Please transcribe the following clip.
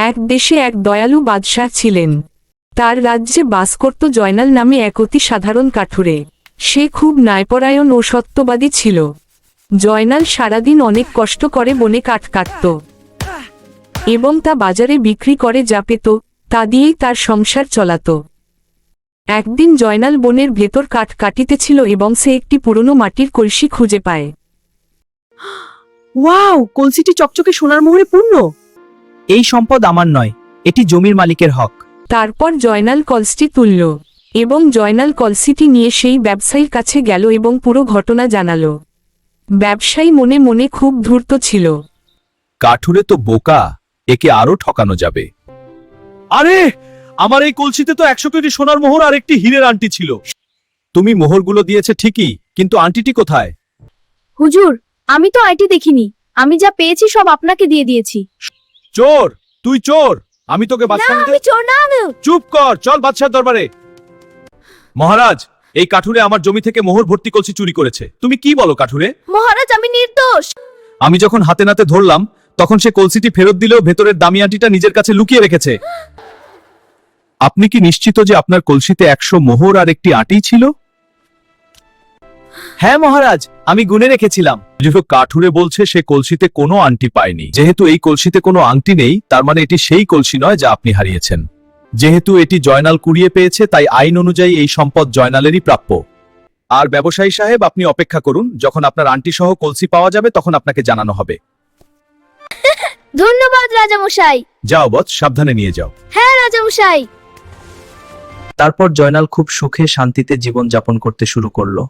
এক দেশে এক দয়ালু বাদশাহ ছিলেন। তার রাজ্যে বাস করত জয়নাল নামে এক অতি সাধারণ কাঠুরে। সে খুব ন্যায়পরায়ণ ও সত্যবাদী ছিল। জয়নাল সারাদিন অনেক কষ্ট করে বনে কাঠ কাটত এবং তা বাজারে বিক্রি করে যা পেত তা দিয়েই তার সংসার চলাত। একদিন জয়নাল বনের ভেতর কাঠ কাটিতেছিল এবং সে একটি পুরনো মাটির কলসি খুঁজে পায়। ওয়াও, কলসিটি চকচকে সোনার মোহরে পূর্ণ। এই সম্পদ আমার নয়, এটি জমির মালিকের হক। তারপর জয়নাল কলসটি তুলল এবং জয়নাল কলসিটি নিয়ে সেই ব্যবসায়ীর কাছে গেল এবং পুরো ঘটনা জানাল। ব্যবসায়ী মনে মনে খুব ধূর্ত ছিল। কাঠুরে তো বোকা, একে আরো ঠকানো যাবে। আরে, আমার এই কলসিতে তো 100 কোটি সোনার মোহর আর একটি হীরের আংটি ছিল। তুমি মোহরগুলো দিয়েছে ঠিকই, কিন্তু আংটিটি কোথায়? হুজুর, আমি তো আইটি দেখিনি। আমি যা পেয়েছি সব আপনাকে দিয়ে দিয়েছি। চোর, তুই চোর। আমি তোকে বাদশাহ আমি চোর না। চুপ কর, চল বাদশার দরবারে। মহারাজ, এই কাঠুরে আমার জমি থেকে মোহর ভর্তি কলসি চুরি করেছে। তুমি কি বলো কাঠুরে? মহারাজ, আমি নির্দোষ। আমি যখন হাতে নাতে ধরলাম তখন সে কলসিটি ফেরত দিলেও ভেতরের দামি আংটিটা নিজের কাছে লুকিয়ে রেখেছে। আপনি কি নিশ্চিত যে আপনার কলসিতে 100 মোহর আর একটি আঁটি ছিল? হ্যাঁ মহারাজ, আমি গুনে রেখেছিলাম। যেহেতু কাঠুরে বলছে সে কলসিতে কোনো আংটি পায়নি। যেহেতু এই কলসিতে কোনো আংটি নেই, তার মানে এটি সেই কলসি নয় যা আপনি হারিয়েছেন। যেহেতু এটি জয়নাল কুড়িয়ে পেয়েছে, তাই আইন অনুযায়ী এই সম্পদ জয়নালেরই প্রাপ্য। আর ব্যবসায়ী সাহেব, আপনি অপেক্ষা করুন। যখন আপনার আংটি সহ কলসি পাওয়া যাবে তখন আপনাকে জানানো হবে। ধন্যবাদ রাজামশাই। যাও বৎস, সাবধানে নিয়ে যাও। হ্যাঁ রাজামশাই। তারপর জয়নাল খুব সুখে শান্তিতে জীবন যাপন করতে শুরু করলো।